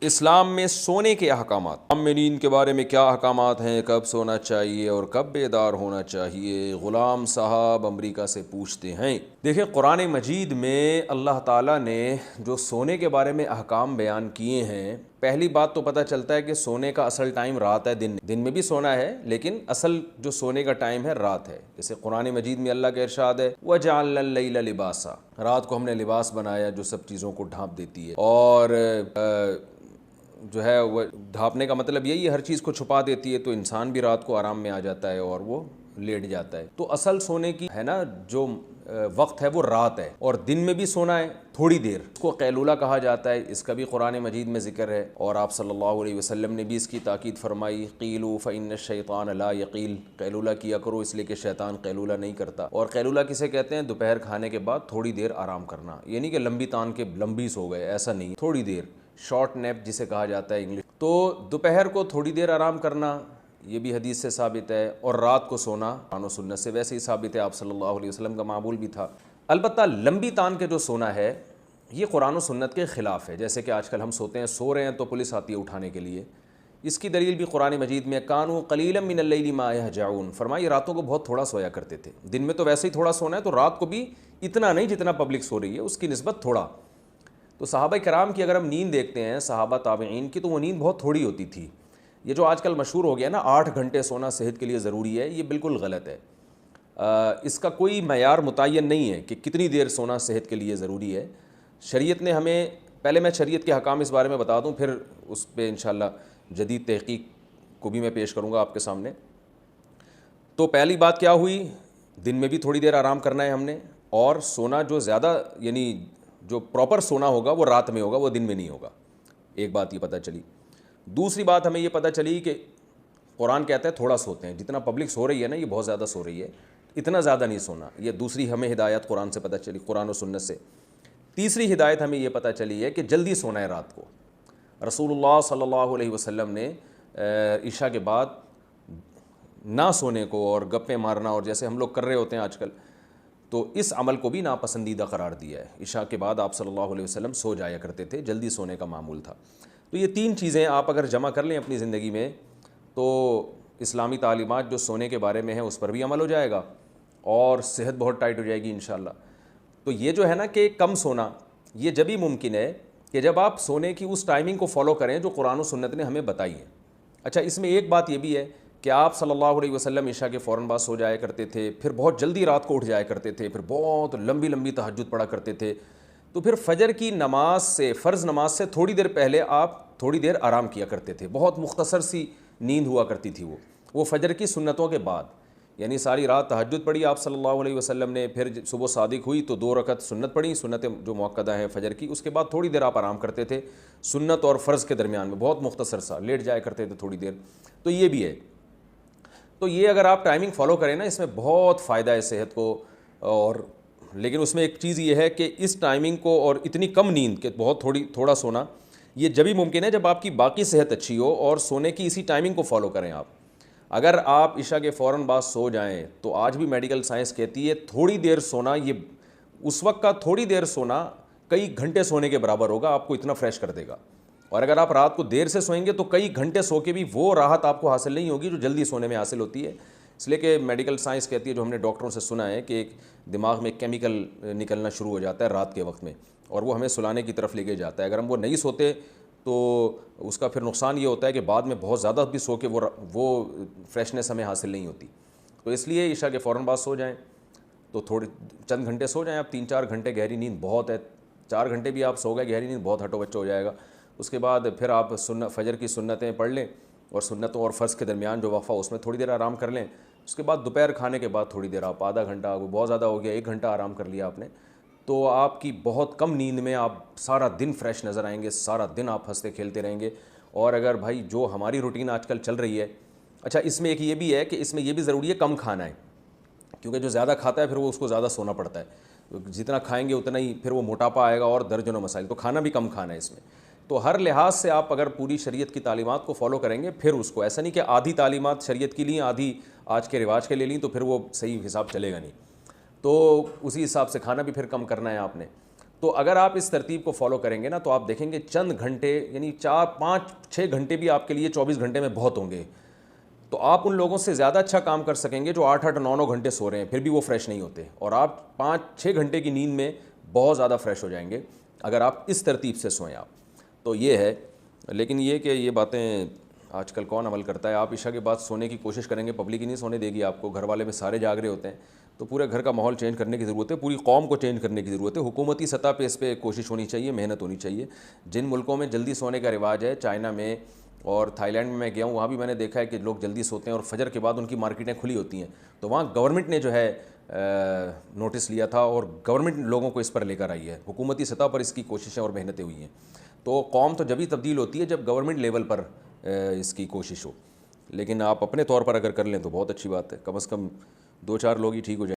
اسلام میں سونے کے احکامات، ہم میں نیند کے بارے میں کیا احکامات ہیں، کب سونا چاہیے اور کب بیدار ہونا چاہیے، غلام صاحب امریکہ سے پوچھتے ہیں۔ دیکھیں، قرآن مجید میں اللہ تعالیٰ نے جو سونے کے بارے میں احکام بیان کیے ہیں، پہلی بات تو پتہ چلتا ہے کہ سونے کا اصل ٹائم رات ہے، دن میں بھی سونا ہے، لیکن اصل جو سونے کا ٹائم ہے رات ہے۔ جیسے قرآن مجید میں اللہ کا ارشاد ہے وَجَعَلْنَا اللَّيْلَ لِبَاسًا، رات کو ہم نے لباس بنایا جو سب چیزوں کو ڈھانپ دیتی ہے، اور جو ہے وہ ڈھانپنے کا مطلب یہی ہے ہر چیز کو چھپا دیتی ہے، تو انسان بھی رات کو آرام میں آ جاتا ہے اور وہ لیٹ جاتا ہے۔ تو اصل سونے کی ہے نا جو وقت ہے وہ رات ہے، اور دن میں بھی سونا ہے تھوڑی دیر، اس کو قیلولہ کہا جاتا ہے، اس کا بھی قرآن مجید میں ذکر ہے، اور آپ صلی اللہ علیہ وسلم نے بھی اس کی تاکید فرمائی، قیلوا فإن الشیطان لا یقیل، قیلولہ کیا کرو اس لیے کہ شیطان قیلولہ نہیں کرتا۔ اور قیلولہ کسے کہتے ہیں؟ دوپہر کھانے کے بعد تھوڑی دیر آرام کرنا، یہ نہیں کہ لمبی تان کے لمبی سو گئے، ایسا نہیں، تھوڑی دیر، شارٹ نیپ جسے کہا جاتا ہے انگلش۔ تو دوپہر کو تھوڑی دیر آرام کرنا یہ بھی حدیث سے ثابت ہے، اور رات کو سونا قرآن و سنت سے ویسے ہی ثابت ہے، آپ صلی اللہ علیہ وسلم کا معمول بھی تھا۔ البتہ لمبی تان کے جو سونا ہے یہ قرآن و سنت کے خلاف ہے، جیسے کہ آج کل ہم سوتے ہیں، سو رہے ہیں تو پولیس آتی ہے اٹھانے کے لیے۔ اس کی دلیل بھی قرآن مجید میں کانوا قلیلا من اللیل ما یہجعون، فرمایا راتوں کو بہت تھوڑا سویا کرتے تھے، دن میں تو ویسے ہی تھوڑا سونا ہے، تو رات کو بھی اتنا نہیں جتنا پبلک سو رہی ہے، اس کی نسبت تھوڑا۔ تو صحابہ کرام کی اگر ہم نیند دیکھتے ہیں، صحابہ تابعین کی، تو وہ نیند بہت تھوڑی ہوتی تھی۔ یہ جو آج کل مشہور ہو گیا نا 8 گھنٹے سونا صحت کے لیے ضروری ہے، یہ بالکل غلط ہے۔ اس کا کوئی معیار متعین نہیں ہے کہ کتنی دیر سونا صحت کے لیے ضروری ہے۔ شریعت نے ہمیں، پہلے میں شریعت کے حکام اس بارے میں بتا دوں، پھر اس پہ انشاءاللہ جدید تحقیق کو بھی میں پیش کروں گا آپ کے سامنے۔ تو پہلی بات کیا ہوئی؟ دن میں بھی تھوڑی دیر آرام کرنا ہے ہم نے، اور سونا جو زیادہ یعنی جو پراپر سونا ہوگا وہ رات میں ہوگا، وہ دن میں نہیں ہوگا۔ ایک بات یہ پتہ چلی۔ دوسری بات ہمیں یہ پتہ چلی کہ قرآن کہتا ہے تھوڑا سوتے ہیں، جتنا پبلک سو رہی ہے نا یہ بہت زیادہ سو رہی ہے، اتنا زیادہ نہیں سونا۔ یہ دوسری ہمیں ہدایت قرآن سے پتہ چلی، قرآن و سنت سے۔ تیسری ہدایت ہمیں یہ پتہ چلی ہے کہ جلدی سونا ہے رات کو۔ رسول اللہ صلی اللہ علیہ وسلم نے عشاء کے بعد نہ سونے کو اور گپیں مارنا، اور جیسے ہم لوگ کر رہے ہوتے ہیں آج کل، تو اس عمل کو بھی ناپسندیدہ قرار دیا ہے۔ عشاء کے بعد آپ صلی اللہ علیہ وسلم سو جایا کرتے تھے، جلدی سونے کا معمول تھا۔ تو یہ 3 چیزیں آپ اگر جمع کر لیں اپنی زندگی میں، تو اسلامی تعلیمات جو سونے کے بارے میں ہیں اس پر بھی عمل ہو جائے گا، اور صحت بہت ٹائٹ ہو جائے گی انشاءاللہ۔ تو یہ جو ہے نا کہ کم سونا، یہ جب ہی ممکن ہے کہ جب آپ سونے کی اس ٹائمنگ کو فالو کریں جو قرآن و سنت نے ہمیں بتائی ہے۔ اچھا، اس میں ایک بات یہ بھی ہے کہ آپ صلی اللہ علیہ وسلم عشاء کے فوراً بعد سو جایا کرتے تھے، پھر بہت جلدی رات کو اٹھ جایا کرتے تھے، پھر بہت لمبی لمبی تہجد پڑھا کرتے تھے۔ تو پھر فجر کی نماز سے، فرض نماز سے تھوڑی دیر پہلے آپ تھوڑی دیر آرام کیا کرتے تھے، بہت مختصر سی نیند ہوا کرتی تھی وہ فجر کی سنتوں کے بعد، یعنی ساری رات تہجد پڑھی آپ صلی اللہ علیہ وسلم نے، پھر صبح صادق ہوئی تو 2 رکعت سنت پڑھی، سنت جو موقدہ ہیں فجر کی، اس کے بعد تھوڑی دیر آپ آرام کرتے تھے سنت اور فرض کے درمیان میں، بہت مختصر سا لیٹ جایا کرتے تھے تھوڑی دیر۔ تو یہ بھی ہے، تو یہ اگر آپ ٹائمنگ فالو کریں نا، اس میں بہت فائدہ ہے صحت کو۔ اور لیکن اس میں ایک چیز یہ ہے کہ اس ٹائمنگ کو اور اتنی کم نیند کہ بہت تھوڑا سونا، یہ جبھی ممکن ہے جب آپ کی باقی صحت اچھی ہو اور سونے کی اسی ٹائمنگ کو فالو کریں آپ۔ اگر آپ عشاء کے فوراً بعد سو جائیں تو آج بھی میڈیکل سائنس کہتی ہے تھوڑی دیر سونا، یہ اس وقت کا تھوڑی دیر سونا کئی گھنٹے سونے کے برابر ہوگا، آپ کو اتنا فریش کر دے گا۔ اور اگر آپ رات کو دیر سے سوئیں گے تو کئی گھنٹے سو کے بھی وہ راحت آپ کو حاصل نہیں ہوگی جو جلدی سونے میں حاصل ہوتی ہے۔ اس لیے کہ میڈیکل سائنس کہتی ہے، جو ہم نے ڈاکٹروں سے سنا ہے، کہ ایک دماغ میں ایک کیمیکل نکلنا شروع ہو جاتا ہے رات کے وقت میں، اور وہ ہمیں سلانے کی طرف لے کے جاتا ہے۔ اگر ہم وہ نہیں سوتے تو اس کا پھر نقصان یہ ہوتا ہے کہ بعد میں بہت زیادہ بھی سو کے وہ فریشنس ہمیں حاصل نہیں ہوتی۔ تو اس لیے عشاء کے فوراً بعد سو جائیں، تو تھوڑے چند گھنٹے سو جائیں آپ، 3-4 گھنٹے گہری نیند بہت ہے، 4 گھنٹے بھی آپ سو گئے گہری نیند بہت ہٹو بچو ہو جائے گا۔ اس کے بعد پھر آپ فجر کی سنتیں پڑھ لیں، اور سنتوں اور فرض کے درمیان جو وقفہ اس میں تھوڑی دیر آرام کر لیں۔ اس کے بعد دوپہر کھانے کے بعد تھوڑی دیر آپ آدھا گھنٹہ، وہ بہت زیادہ ہو گیا 1 گھنٹہ آرام کر لیا آپ نے، تو آپ کی بہت کم نیند میں آپ سارا دن فریش نظر آئیں گے، سارا دن آپ ہنستے کھیلتے رہیں گے۔ اور اگر بھائی جو ہماری روٹین آج کل چل رہی ہے، اچھا اس میں ایک یہ بھی ہے کہ اس میں یہ بھی ضروری ہے کم کھانا ہے، کیونکہ جو زیادہ کھاتا ہے پھر وہ اس کو زیادہ سونا پڑتا ہے، جتنا کھائیں گے اتنا ہی پھر وہ موٹاپا آئے گا اور درجنوں مسائل، تو کھانا بھی کم کھانا ہے اس میں۔ تو ہر لحاظ سے آپ اگر پوری شریعت کی تعلیمات کو فالو کریں گے، پھر اس کو ایسا نہیں کہ آدھی تعلیمات شریعت کی لیں، آدھی آج کے رواج کے لے لیں، تو پھر وہ صحیح حساب چلے گا نہیں۔ تو اسی حساب سے کھانا بھی پھر کم کرنا ہے آپ نے۔ تو اگر آپ اس ترتیب کو فالو کریں گے نا تو آپ دیکھیں گے چند گھنٹے یعنی 4 5 6 گھنٹے بھی آپ کے لیے 24 گھنٹے میں بہت ہوں گے. تو آپ ان لوگوں سے زیادہ اچھا کام کر سکیں گے جو 8 8 9 9 گھنٹے سو رہے ہیں پھر بھی وہ فریش نہیں ہوتے, اور آپ 5 6 گھنٹے کی نیند میں بہت زیادہ فریش ہو جائیں گے اگر آپ اس ترتیب سے سوئیں آپ. تو یہ ہے. لیکن یہ کہ یہ باتیں آج کل کون عمل کرتا ہے. آپ عشاء کے بعد سونے کی کوشش کریں گے, پبلک ہی نہیں سونے دے گی آپ کو, گھر والے میں سارے جاگ رہے ہوتے ہیں. تو پورے گھر کا ماحول چینج کرنے کی ضرورت ہے, پوری قوم کو چینج کرنے کی ضرورت ہے. حکومتی سطح پہ اس پہ کوشش ہونی چاہیے, محنت ہونی چاہیے. جن ملکوں میں جلدی سونے کا رواج ہے, چائنا میں اور تھائی لینڈ میں گیا ہوں, وہاں بھی میں نے دیکھا ہے کہ لوگ جلدی سوتے ہیں اور فجر کے بعد ان کی مارکیٹیں کھلی ہوتی ہیں. تو وہاں گورنمنٹ نے جو ہے نوٹس لیا تھا اور گورنمنٹ لوگوں کو اس پر لے کر آئی ہے. حکومتی سطح پر اس کی کوششیں اور محنتیں ہوئی ہیں. تو قوم تو جبھی تبدیل ہوتی ہے جب گورنمنٹ لیول پر اس کی کوشش ہو. لیکن آپ اپنے طور پر اگر کر لیں تو بہت اچھی بات ہے, کم از کم 2 4 لوگ ہی ٹھیک ہو جائیں.